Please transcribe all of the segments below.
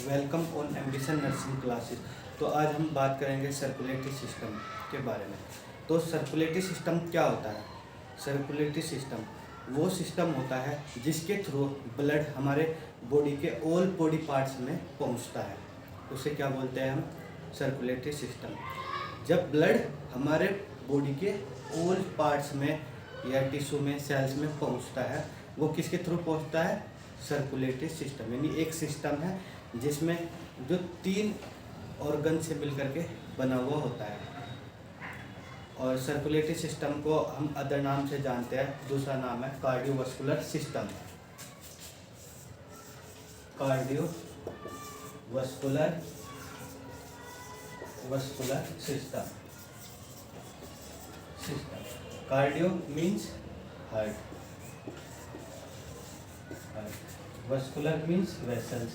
Welcome on ambition nursing classes. तो आज हम बात करेंगे सर्कुलेटरी सिस्टम के बारे में। तो सर्कुलेटरी सिस्टम क्या होता है? सर्कुलेटरी सिस्टम वो सिस्टम होता है जिसके थ्रू ब्लड हमारे बॉडी के ऑल बॉडी पार्ट्स में पहुंचता है। उसे क्या बोलते हैं हम? Circulatory system. जब ब्लड हमारे बॉडी के ऑल पार्ट्स में या टिश्यू में, सेल्स में पहुंचता है, वो किसके थ्रू पहुंचता है? Circulatory system. यानी एक सिस्टम है जिसमें जो 3 ऑर्गन से मिलकर के बना हुआ होता है। और सर्कुलेटरी सिस्टम को हम अदर नाम से जानते हैं। दूसरा नाम है cardiovascular system. Cardiovascular system. Cardio means heart, vascular means vessels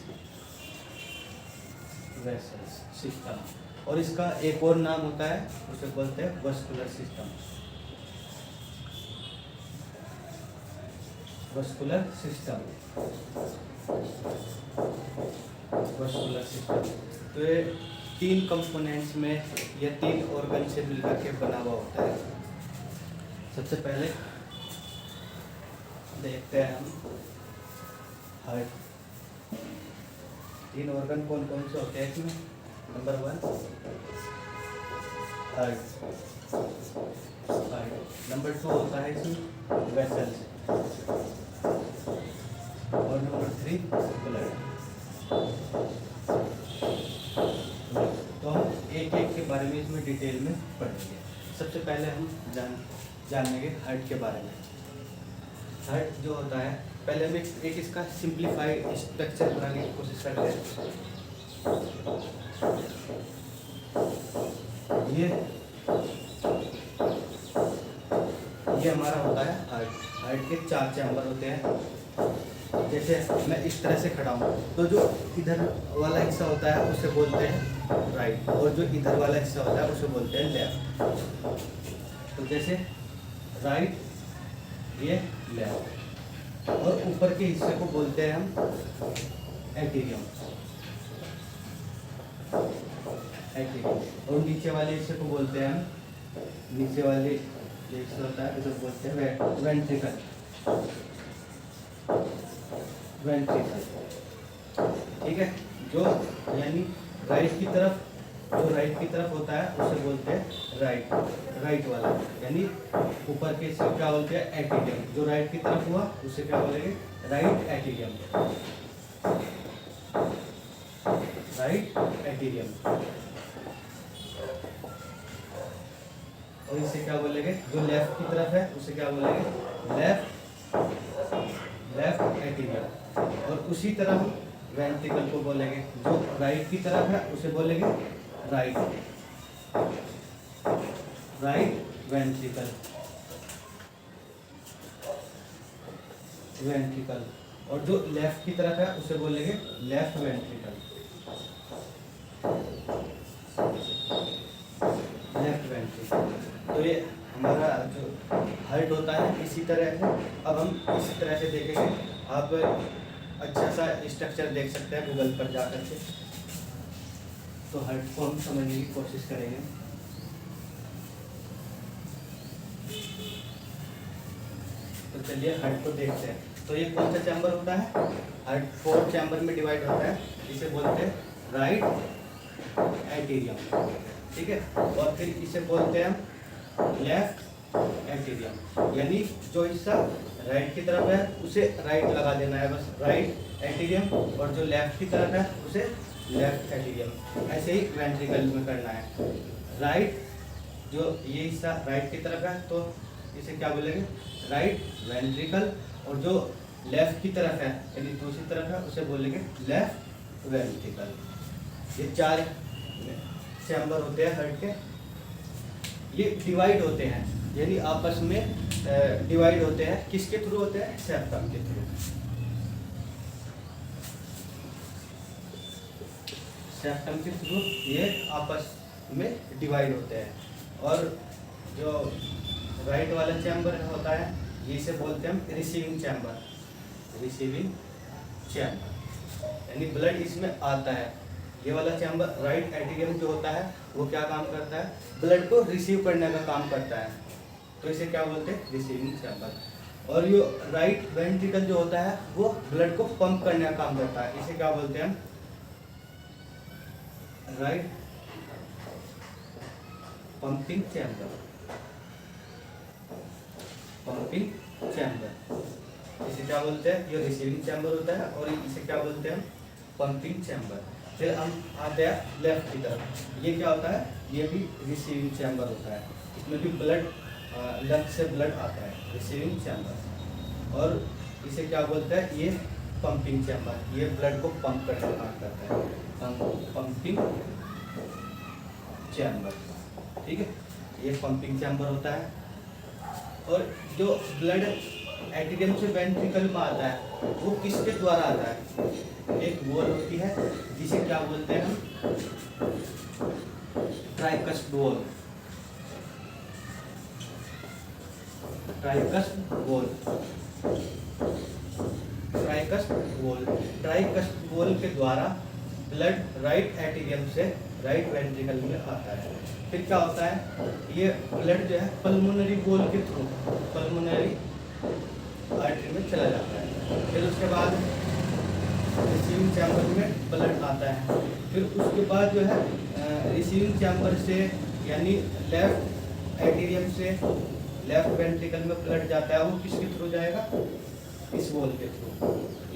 system. और इसका एक और नाम होता है, उसे बोलते हैं वास्कुलर सिस्टम। Vascular system. तो ये 3 कंपोनेंट्स में या 3 ऑर्गन से मिलकर के बना हुआ होता है। सबसे पहले देखते हैं हम हार्ट। 3 ऑर्गन कौन कौन से होते हैं इसमें? Number 1 heart. नंबर 2 होता है इसमें वेसल्स। और नंबर 3 ब्लड। तो हम एक एक के बारे में इसमें डिटेल में पढ़ेंगे। सबसे पहले हम जानेंगे हार्ट के बारे में। हार्ट जो होता है, पहले हम एक इसका सिंप्लीफाइड स्ट्रक्चर बनाने की कोशिश करते हैं। ये हमारा होता है हार्ट। हार्ट के 4 चैम्बर होते हैं। जैसे मैं इस तरह से खड़ा हूँ, तो जो इधर वाला हिस्सा होता है उसे बोलते हैं राइट, और जो इधर वाला हिस्सा होता है उसे बोलते हैं लेफ्ट। तो जैसे राइट, ये लेफ्ट। और ऊपर के हिस्से को बोलते हैं हम एंटीरियम। और नीचे वाले हिस्से को बोलते हैं हम, नीचे वाले हिस्सा होता है उसे बोलते हैं वेंट्रिकल। ठीक है। जो यानी राइट की तरफ होता है उसे बोलते हैं राइट वाला, यानी ऊपर के हिस्से क्या बोलते हैं? एंटीरियम। जो राइट की तरफ हुआ उसे क्या बोलेंगे? राइट एंटीरियम। और इसे क्या बोलेंगे? जो लेफ्ट की तरफ है उसे क्या बोलेंगे? लेफ्ट एंटीरियम। और उसी तरह हम वेंट्रिकल को बोलेंगे। जो राइट की तरफ है उसे बोलेंगे राइट वेंट्रिकल। और जो लेफ्ट की तरफ है उसे बोलेंगे लेफ्ट वेंट्रिकल। तो ये हमारा जो हार्ट होता है इसी तरह है। अब हम इसी तरह से देखेंगे। आप अच्छा सा स्ट्रक्चर देख सकते हैं गूगल पर जा करके। तो हार्ट को हम समझने की कोशिश करेंगे। तो चलिए हार्ट को देखते हैं। तो ये कौन सा चैम्बर होता है? हार्ट 4 चैम्बर में डिवाइड होता है। इसे बोलते हैं राइट एंटीरियम। ठीक है। और फिर इसे बोलते हैं हम लेफ्ट एंटीरियम। यानी जो हिस्सा राइट की तरफ है उसे राइट लगा देना है, बस राइट एंटीरियम। और जो लेफ्ट की तरफ है उसे लेफ्ट एंटीरियम। ऐसे ही वेंट्रिकल में करना है। राइट, जो ये हिस्सा राइट की तरफ है तो इसे क्या बोलेंगे? Right ventricle. और जो लेफ्ट की तरफ है यानी दूसरी तरफ है उसे बोलेंगे लेफ्ट वेंट्रिकल। ये 4 चैम्बर होते हैं हार्ट के। ये डिवाइड होते हैं, यानी आपस में डिवाइड होते हैं। किसके थ्रू होते हैं? सेप्टम के थ्रू। सेप्टम के थ्रू ये आपस में डिवाइड होते हैं। और जो राइट वाला चैम्बर होता है इसे बोलते हैं हम रिसीविंग चैम्बर। यानी ब्लड इसमें आता है। ये वाला चैम्बर राइट एट्रियम जो होता है वो क्या काम करता है, ब्लड को रिसीव करने का काम करता है, तो इसे क्या बोलते हैं, रिसीविंग चैम्बर। और ये राइट वेंट्रिकल जो होता है वो ब्लड को पंप करने का काम करता है, इसे क्या बोलते हैं, right pumping chamber, pumping chamber इसे क्या बोलते हैं, ये रिसीविंग चैम्बर होता है और इसे क्या बोलते हैं, पंपिंग चैम्बर। फिर हम आते हैं लेफ्ट की तरफ, ये क्या होता है, ये भी रिसीविंग चैम्बर होता है, इसमें भी ब्लड लंग से ब्लड आता है, रिसीविंग चैम्बर। और इसे क्या बोलते हैं, ये पंपिंग चैम्बर, ये ब्लड को पंप करने का काम करता है, पंपिंग चैम्बर, ठीक है, ये पंपिंग चैम्बर होता है। और जो ब्लड एट्रियम से वेंट्रिकल में आता है वो किसके द्वारा आता है, एक वॉल होती है जिसे क्या बोलते हैं हम, ट्राइकस्प वॉल, ट्राइकस्प वॉल, ट्राइकस्प वॉल, ट्राइकस्प वॉल के द्वारा ब्लड राइट एट्रियम से राइट वेंट्रिकल में आता है। फिर क्या होता है, ये ब्लड जो है पल्मोनरी वॉल के थ्रू पल्मोनरी आर्टरी में चला जाता है। फिर उसके बाद रिसीविंग चैम्बर में ब्लड आता है। फिर उसके बाद जो है रिसीविंग चैम्बर से यानी लेफ्ट एट्रियम से लेफ्ट वेंट्रिकल में ब्लड जाता है, वो किसके थ्रू जाएगा, इस वॉल के थ्रू,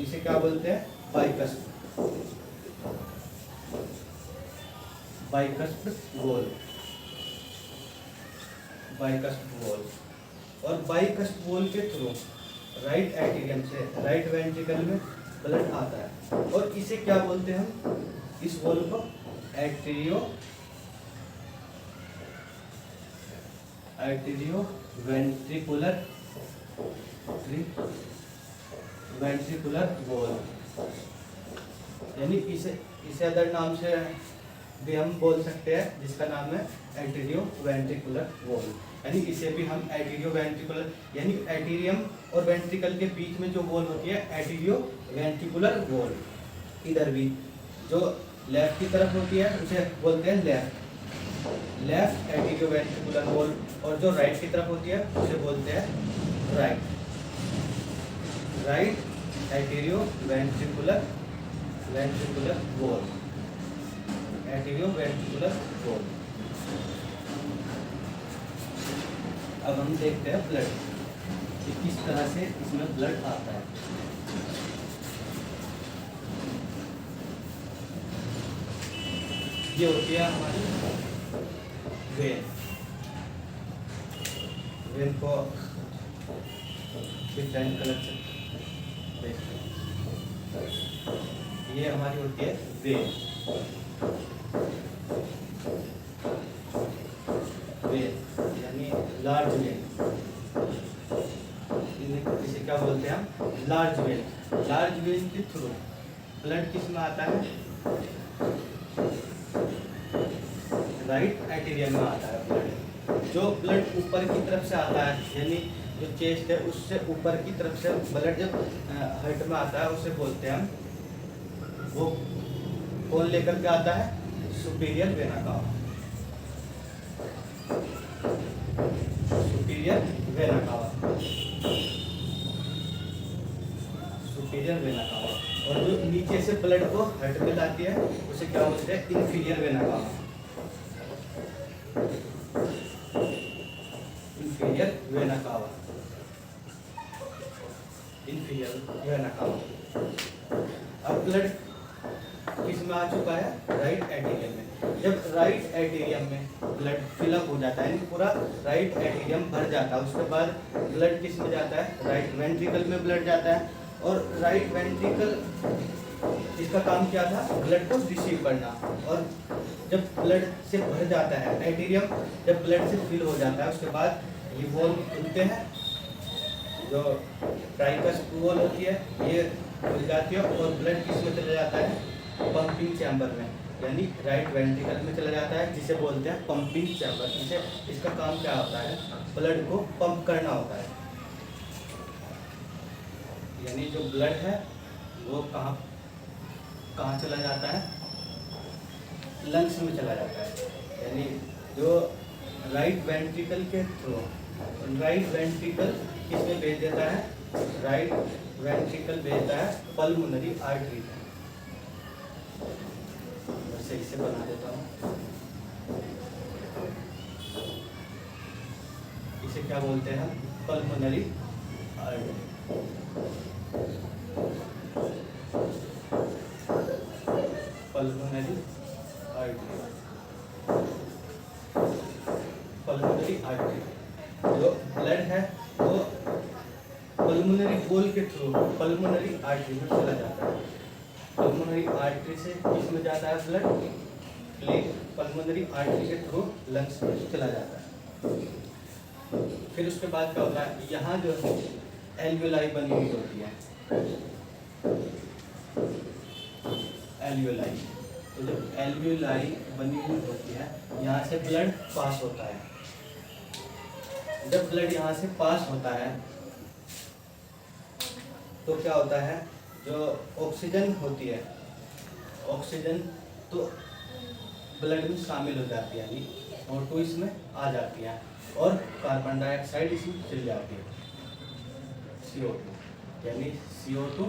इसे क्या बोलते हैं, बाइकस्प, बाइकस्प वॉल, बाइकस्प वॉल। और बाइकस्प वॉल के थ्रू राइट एट्रियम से राइट वेंट्रिकल में ब्लड आता है और इसे क्या बोलते हैं हम, इस वॉल को एट्रियो वेंट्रिकुलर वेंट्रिकुलर वॉल, यानी इसे अदर नाम से भी हम बोल सकते हैं जिसका नाम है एट्रियो वेंट्रिकुलर वॉल। यानी इसे भी हम एट्रियो वेंट्रिकुलर, यानी एट्रियम और वेंट्रिकल के बीच में जो वॉल होती है एट्रियो वेंट्रिकुलर वॉल, इधर भी जो लेफ्ट की तरफ होती है उसे बोलते हैं लेफ्ट एट्रियो वेंट्रिकुलर वॉल, और जो राइट की तरफ होती है उसे बोलते हैं right atrio ventricular wall, atrio ventricular wall. अब हम देखते हैं ब्लड कि किस तरह से इसमें ब्लड आता है। ये होती है हमारी वेन को डिफरेंट कलर से देखते हैं, ये हमारी होती है वेन, यानी लार्ज वेन, इसे क्या बोलते हैं हम, लार्ज वेन। लार्ज वेन के थ्रू ब्लड किस में आता है, राइट एट्रियम में आता है ब्लड। जो ब्लड ऊपर की तरफ से आता है, यानी जो चेस्ट है उससे ऊपर की तरफ से ब्लड जब हार्ट में आता है उसे बोलते हैं हम, वो कौन लेकर के आता है, superior vena cava, superior vena cava, superior vena cava. और जो नीचे से ब्लड को हार्ट में लाती है उसे क्या बोलते हैं, inferior vena cava, inferior vena cava, inferior vena cava. अब ब्लड किस में आ चुका है, राइट एट्रियम में। जब राइट एट्रियम में ब्लड फिलअप हो जाता है, यानी पूरा राइट एट्रियम भर जाता है, उसके बाद ब्लड किस में जाता है, राइट वेंट्रिकल में ब्लड जाता है। और राइट वेंट्रिकल इसका काम क्या था, ब्लड को रिसीव करना। और जब ब्लड से भर जाता है एट्रियम, जब ब्लड से फिल हो जाता है उसके बाद ये वॉल खुलते हैं, जो ट्राइकस्प वॉल होती है ये खुल जाती है और ब्लड किस में चला जाता है, पंपिंग चैम्बर में, यानी राइट वेंट्रिकल में चला जाता है, जिसे बोलते हैं पंपिंग चैम्बर। इसका काम क्या होता है, ब्लड को पंप करना होता है। यानी जो ब्लड है वो कहाँ कहाँ चला जाता है, लंग्स में चला जाता है। यानी जो राइट वेंट्रिकल के थ्रू, राइट वेंट्रिकल किसमें भेज देता है, राइट वेंट्रिकल भेजता है पल्मोनरी आर्टरी में। मैं सही से बना देता हूँ। इसे क्या बोलते हैं, pulmonary artery. Pulmonary artery, pulmonary artery जो ब्लड है वो पल्मोनरी वॉल के थ्रू पल्मोनरी आर्टरी में चला जाता है। पल्मोनरी आर्टरी से किसमें जाता है ब्लड, पल्मोनरी आर्टरी के थ्रू लंग्स में चला जाता है। फिर उसके बाद क्या होता है, यहाँ जो एल्वियोलाई बनी हुई होती है, एल्वियोलाई। तो जब एल्वियोलाई बनी हुई होती है, यहाँ से ब्लड पास होता है। जब ब्लड यहाँ से पास होता है तो क्या होता है, जो ऑक्सीजन होती है, ऑक्सीजन तो ब्लड में शामिल हो जाती है, यानी O2 इसमें आ जाती है और कार्बन डाइऑक्साइड इसमें चली जाती है, CO2। यानी CO2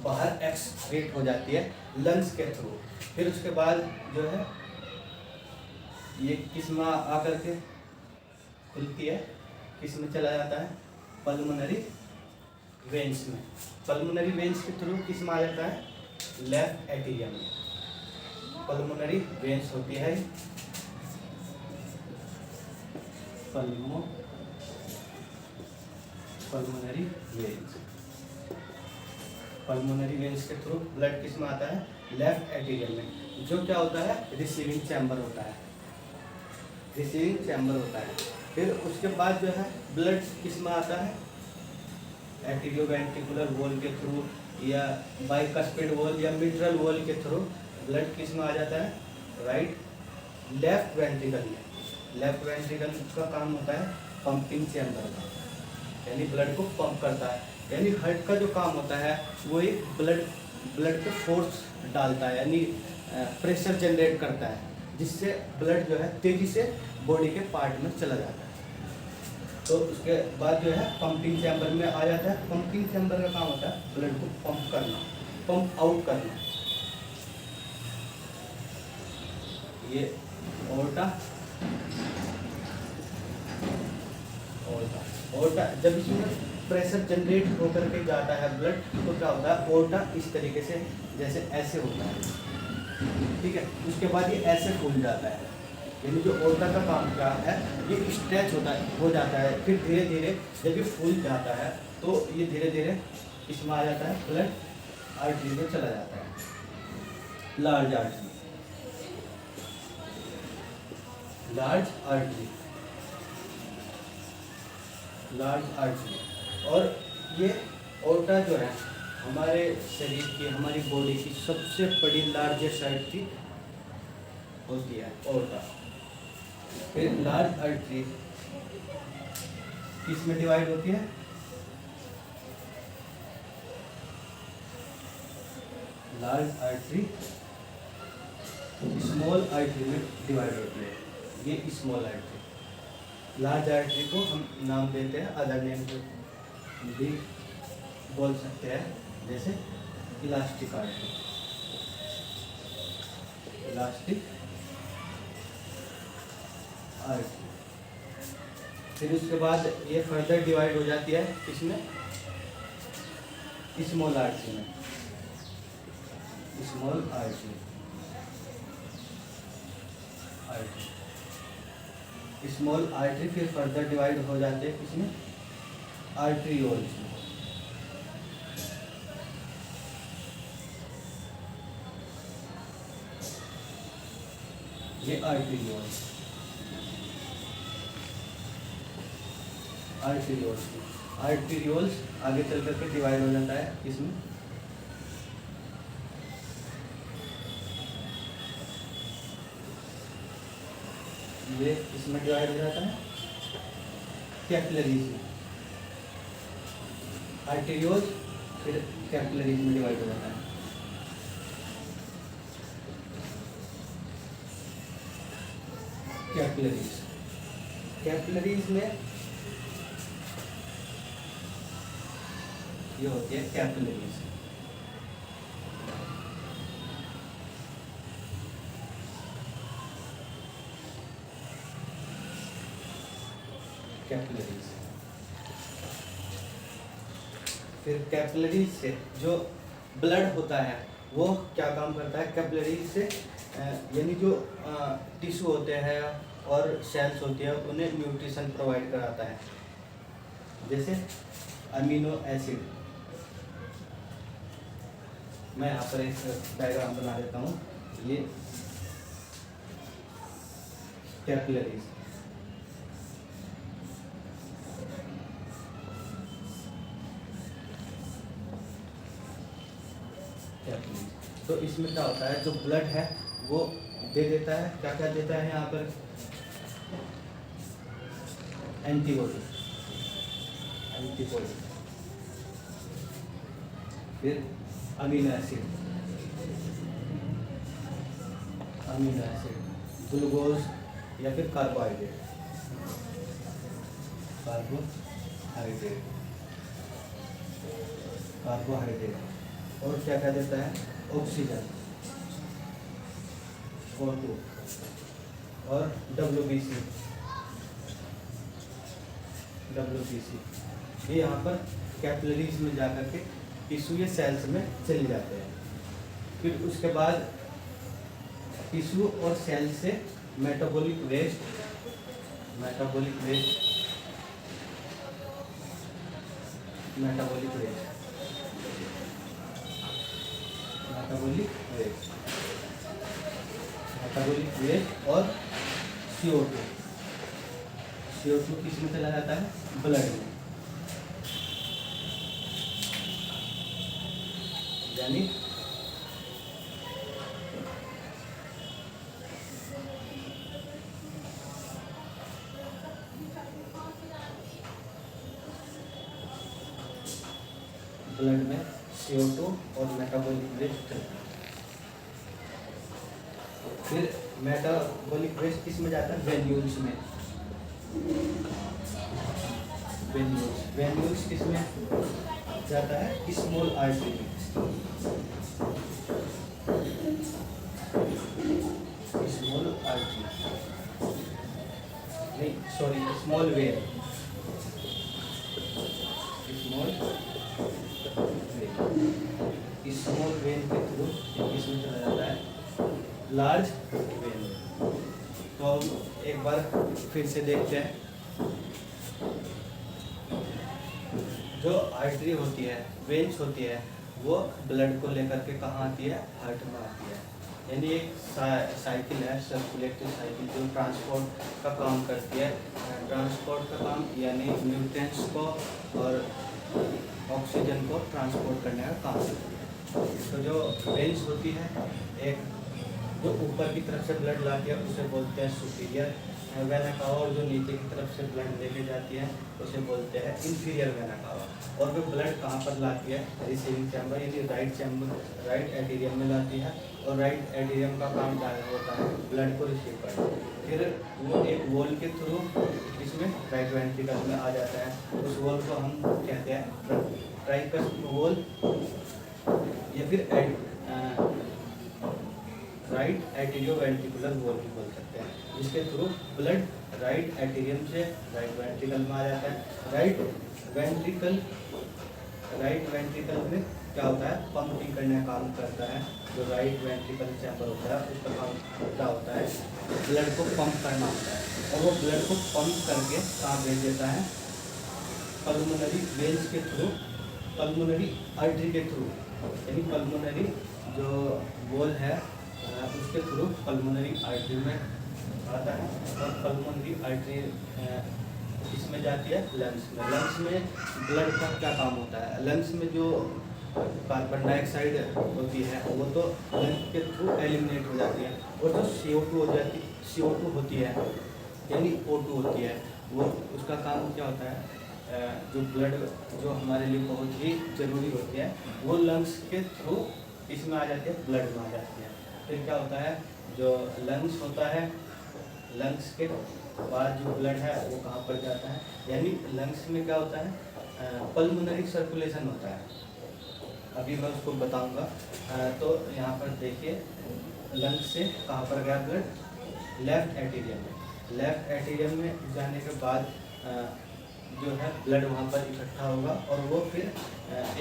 बाहर एक्सक्रीट हो जाती है लंग्स के थ्रू। फिर उसके बाद जो है ये किस में आकर के खुलती है, किस में चला जाता है, पल्मोनरी वेन्स में। पल्मोनरी वेन्स के थ्रू किस में आ जाता है, लेफ्ट एट्रियम में। पल्मोनरी वेन्स होती है पल्मोनरी वेन्स। पल्मोनरी वेन्स के थ्रू ब्लड किस में आता है, लेफ्ट एट्रियम में, जो क्या होता है, रिसीविंग चैम्बर होता है, रिसीविंग चैम्बर होता है। फिर उसके बाद जो है ब्लड किस में आता है, एट्रियोवेंट्रिकुलर वॉल के थ्रू या बाइकस्पिड वॉल या मिट्रल वॉल के थ्रू ब्लड किस में आ जाता है, राइट लेफ्ट वेंट्रिकल में। लेफ्ट वेंट्रिकल का काम होता है पंपिंग चैम्बर का, यानी ब्लड को पंप करता है। यानी हार्ट का जो काम होता है वो एक ब्लड पे फोर्स डालता है, यानी प्रेशर जनरेट करता है, जिससे ब्लड जो है तेजी से बॉडी के पार्ट में चला जाता है। तो उसके बाद जो है पंपिंग चैम्बर में आ जाता है। पंपिंग चैम्बर का काम होता है ब्लड को पंप करना, पंप आउट करना। ये ओर्टा जब इसमें प्रेशर जनरेट होकर के जाता है ब्लड, तो क्या होता है, ओर्टा इस तरीके से जैसे ऐसे होता है, ठीक है। उसके बाद ये ऐसे फूल जाता है, यानी जो ओर्टा का काम क्या है, ये स्ट्रेच हो जाता है। फिर धीरे धीरे जब ये फूल जाता है तो ये धीरे धीरे इसमें आ जाता है, ब्लड आर्टरी में चला जाता है, large artery, large artery, large artery. और ये ओर्टा जो है हमारे शरीर की, हमारी बॉडी की सबसे बड़ी लार्जेस्ट आर्टरी होती है, ओर्टा। फिर लार्ज आर्टरी किस में डिवाइड होती है, लार्ज आर्टरी स्मॉल आर्टरी में डिवाइड होती है। ये स्मॉल आर्टरी, लार्ज आर्टरी को हम नाम देते हैं, अदर नेम भी बोल सकते हैं, जैसे इलास्टिक आर्टरी, इलास्टिक आर्टरी। फिर उसके बाद ये फर्दर डिवाइड हो जाती है किसमें, स्मॉल आर्टरी में, स्मॉल आर्टरी, स्मॉल आर्टरी। फिर फर्दर डिवाइड हो जाते हैं किसमें, आर्टरियोल्स में। ये आर्टरियोल्स, आर्टरियोल्स आगे चल करके डिवाइड हो जाता है किसमें, ये इसमें डिवाइड हो जाता है कैपिलरीज में, आर्टेरियोल्स फिर कैपिलरीज में डिवाइड हो जाता है। कैपिलरीज। कैपिलरीज में ये होती है कैपिलरीज। कैपिलरीज, फिर कैपिलरीज से जो ब्लड होता है वो क्या काम करता है, कैपिलरीज से यानी जो टिश्यू होते हैं और सेल्स होती है उन्हें न्यूट्रिशन प्रोवाइड कराता है, जैसे अमीनो एसिड। मैं यहाँ पर एक डायग्राम बना देता हूँ। ये कैपिलरीज, तो इसमें क्या होता है, जो ब्लड है वो दे देता है, क्या क्या देता है यहाँ पर, एंटीबॉडी, एंटीबॉडी, फिर amino acid, amino acid, glucose या फिर कार्बोहाइड्रेट, कार्बोहाइड्रेट, कार्बोहाइड्रेट, और क्या क्या देता है, ऑक्सीजन, O2 और WBC, ये यहाँ पर कैपिलरीज में जाकर के टिश्यू या सेल्स में चले जाते हैं। फिर उसके बाद टिश्यू और सेल से metabolic waste, metabolic waste, metabolic waste, metabolic waste, metabolic waste और CO2, CO2 किस में चला जाता है, ब्लड में, यानी ब्लड में CO2 और मेटाबॉलिक वेस्ट। फिर मेटाबॉलिक वेस्ट किस में जाता है, वेन्यूल्स में, वेन्यूल्स, वेन्यूल्स किस में जाता है, स्मॉल आर्टरी में, स्मॉल आर्टरी, नहीं sorry, small when, small when, small when के थ्रू इसमें चला जाता है लार्ज वेन। तो हम एक बार फिर से देखते हैं, जो आर्टरी होती है, वेन्स होती है, वो ब्लड को लेकर के कहाँ आती है, हार्ट में आती है, यानी एक साइकिल है, सर्कुलेटरी साइकिल, जो ट्रांसपोर्ट का काम करती है। ट्रांसपोर्ट का काम यानी न्यूट्रिएंट्स को और ऑक्सीजन को ट्रांसपोर्ट करने का काम करती है। तो जो वेन्स होती है, एक जो ऊपर की तरफ से ब्लड लाती है उसे बोलते हैं सुपीरियर वेना कावा, और जो नीचे की तरफ से ब्लड लेके जाती है उसे बोलते हैं इंफीरियर वेना कावा। और वो ब्लड कहाँ पर लाती है, रिसीविंग चैम्बर यानी राइट चैम्बर, राइट एटीरियम में लाती है, और राइट एटीरियम का काम क्या होता है, ब्लड को रिसीव करना। फिर वो एक वॉल के थ्रू इसमें राइट वेंट्रिकल में आ जाता है, उस वॉल को हम कहते हैं ट्राइकस वॉल या फिर राइट एटीरियो वेंट्रिकुलर वॉल भी बोल सकते हैं, जिसके थ्रू ब्लड राइट एटीरियम से राइट वेंट्रिकल में आ जाता है। राइट वेंट्रिकल में क्या होता है, पंपिंग करने का काम करता है। जो राइट वेंट्रिकल चैम्बर होता है उसका काम क्या होता है, ब्लड को पंप करना होता है, और वो ब्लड को पंप करके कहाँ भेज देता है, पल्मोनरी वेन्स के थ्रू, पल्मोनरी आर्टरी के थ्रू, यानी पल्मोनरी जो वॉल है उसके थ्रू पल्मोनरी आर्टरी में आता है, और पल्मोनरी आर्टरी इसमें जाती है लंग्स में। लंग्स में ब्लड का क्या काम होता है, लंग्स में जो कार्बन डाइऑक्साइड होती है वो तो लंग्स के थ्रू एलिमिनेट हो जाती है, और जो CO2 होती है यानी O2 होती है, वो उसका काम क्या होता है, जो ब्लड जो हमारे लिए बहुत ही ज़रूरी होती है वो लंग्स के थ्रू इसमें आ जाती है, ब्लड में आ जाती है। फिर क्या होता है, जो लंग्स होता है लंग्स के बाद जो ब्लड है वो कहाँ पर जाता है, यानी लंग्स में क्या होता है, पल्मोनरी सर्कुलेशन होता है। अभी मैं उसको बताऊंगा। तो यहाँ पर देखिए, लंग्स से कहाँ पर गया ब्लड, लेफ्ट एटीरियम में। लेफ्ट एटीरियम में जाने के बाद जो है ब्लड वहाँ पर इकट्ठा होगा और वो फिर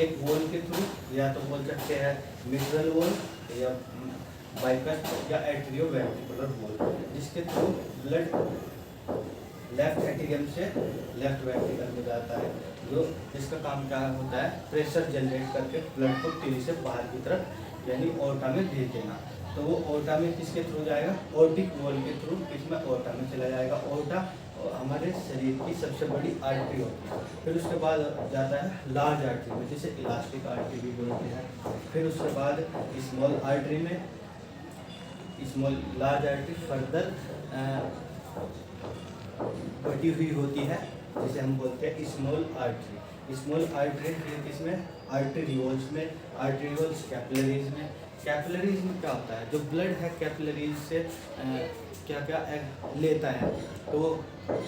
एक वॉल के थ्रू, या तो बोल सकते हैं मिट्रल वॉल या बाइकस या एट्रियोवेंट्रिकुलर वॉल, जिसके थ्रू ब्लड लेफ्ट एटीरियम से लेफ्ट वेंट्रिकल में जाता है, जो इसका काम क्या होता है, प्रेशर जनरेट करके ब्लड को तिली से बाहर की तरफ यानी ओर्टा में भेज देना। तो वो ओर्टा में किसके थ्रू जाएगा, ओर्टिक वॉल के थ्रू, किसमें, ओर्टा में चला जाएगा। ओर्टा हमारे शरीर की सबसे बड़ी आर्टरी होती है। फिर उसके बाद जाता है लार्ज आर्टरी में, जिसे इलास्टिक आर्टरी भी बोलते हैं। फिर उसके बाद स्मॉल आर्टरी में, स्मॉल लार्ज आर्टरी फर्दर बटी हुई होती है, जिसे हम बोलते हैं स्मॉल आर्टरी। स्मॉल आर्टरी किसमें, आर्टरीओल्स में, आर्टरीओल्स कैपिलरीज में। कैपिलरीज में क्या होता है, जो ब्लड है कैपिलरीज से क्या क्या लेता है, तो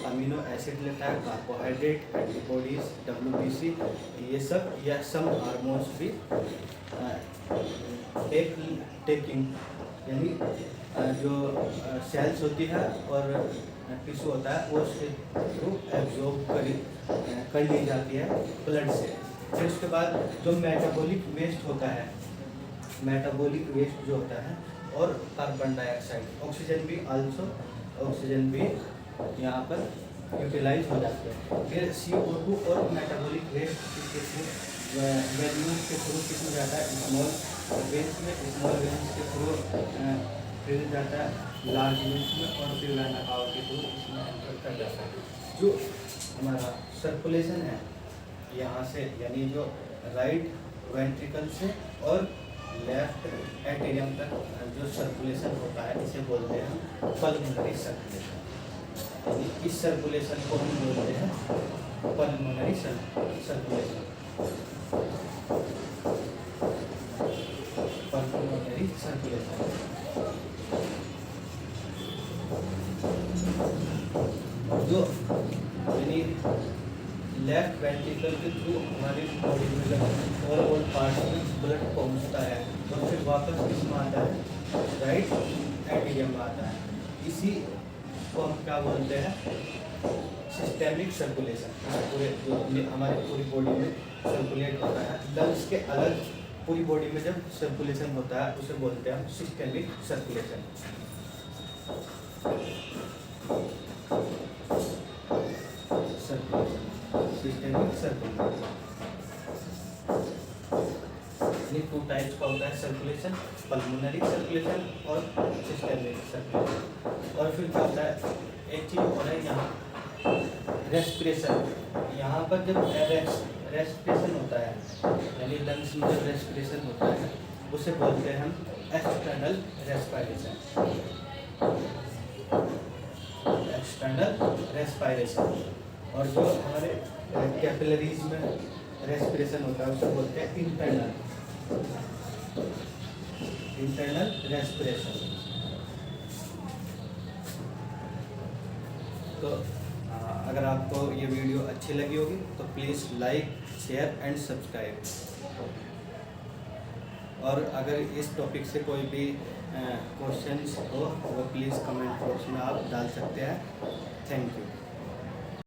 अमीनो एसिड लेता है, कार्बोहाइड्रेट, एंटीबॉडीज, WBC, ये सब, या सम हार्मोन्स भी टेकिंग, यानी जो सेल्स होती है और टिश्यू होता है वो उसके थ्रू एब्जॉर्ब कर ली जाती है ब्लड से। फिर उसके बाद जो मेटाबॉलिक वेस्ट होता है, मेटाबॉलिक वेस्ट जो होता है, और कार्बन डाइऑक्साइड, ऑक्सीजन भी आल्सो, ऑक्सीजन भी यहाँ पर यूटिलाइज हो जाते हैं। फिर CO2 और मेटाबॉलिक वेस्ट के थ्रू, वैल्यूज के थ्रू किसमें जाता है, स्मॉल वेन्स में, स्मॉल वेन्स के थ्रू फिर जाता है लार्ज वेन्स में, और फिर वेनाकाव के थ्रू इसमें एंटर कर जाता है। जो हमारा सर्कुलेशन है यहाँ से, यानी जो राइट वेंट्रिकल से और लेफ्ट एटीरियम तक जो सर्कुलेशन होता है, इसे बोलते हैं हम पल्मोनरी सर्कुलेशन। इस सर्कुलेशन को हम बोलते हैं पल्मोनरी सर्कुलेशन, पल्मोनरी सर्कुलेशन। जो यानी लेफ्ट वेंट्रिकल के थ्रू हमारी बॉडी में जब और पार्ट्स में ब्लड पहुंचता है, तो फिर वापस किसमें आता है, राइट एटीरियम में आता है। इसी को हम क्या बोलते हैं, सिस्टेमिक सर्कुलेशन। पूरे जो हमारी पूरी बॉडी में सर्कुलेट होता है, लंग्स के अलग पूरी बॉडी में जब सर्कुलेशन होता है, उसे बोलते हैं हम सिस्टेमिक सर्कुलेशन। सिस्टेमिक सर्कुलेशन यानी 2 टाइप्स का होता है सर्कुलेशन, पल्मोनरी सर्कुलेशन और सिस्टेमिक सर्कुलेशन। और फिर क्या होता है, एक चीज़ और है यहाँ, रेस्पिरेशन। यहाँ पर जब रेस्पिरेशन होता है, यानी लंग्स में जब रेस्पिरेशन होता है, उसे बोलते हैं हम एक्सटर्नल रेस्पिरेशन, एक्सटर्नल रेस्पिरेशन। और जो हमारे कैपिलरीज में रेस्पिरेशन होता है, उसे बोलते हैं इंटरनल रेस्पिरेशन। तो अगर आपको ये वीडियो अच्छी लगी होगी तो please like, share and subscribe. और अगर इस टॉपिक से कोई भी क्वेश्चंस हो वो प्लीज़ कमेंट बॉक्स में आप डाल सकते हैं। Thank you.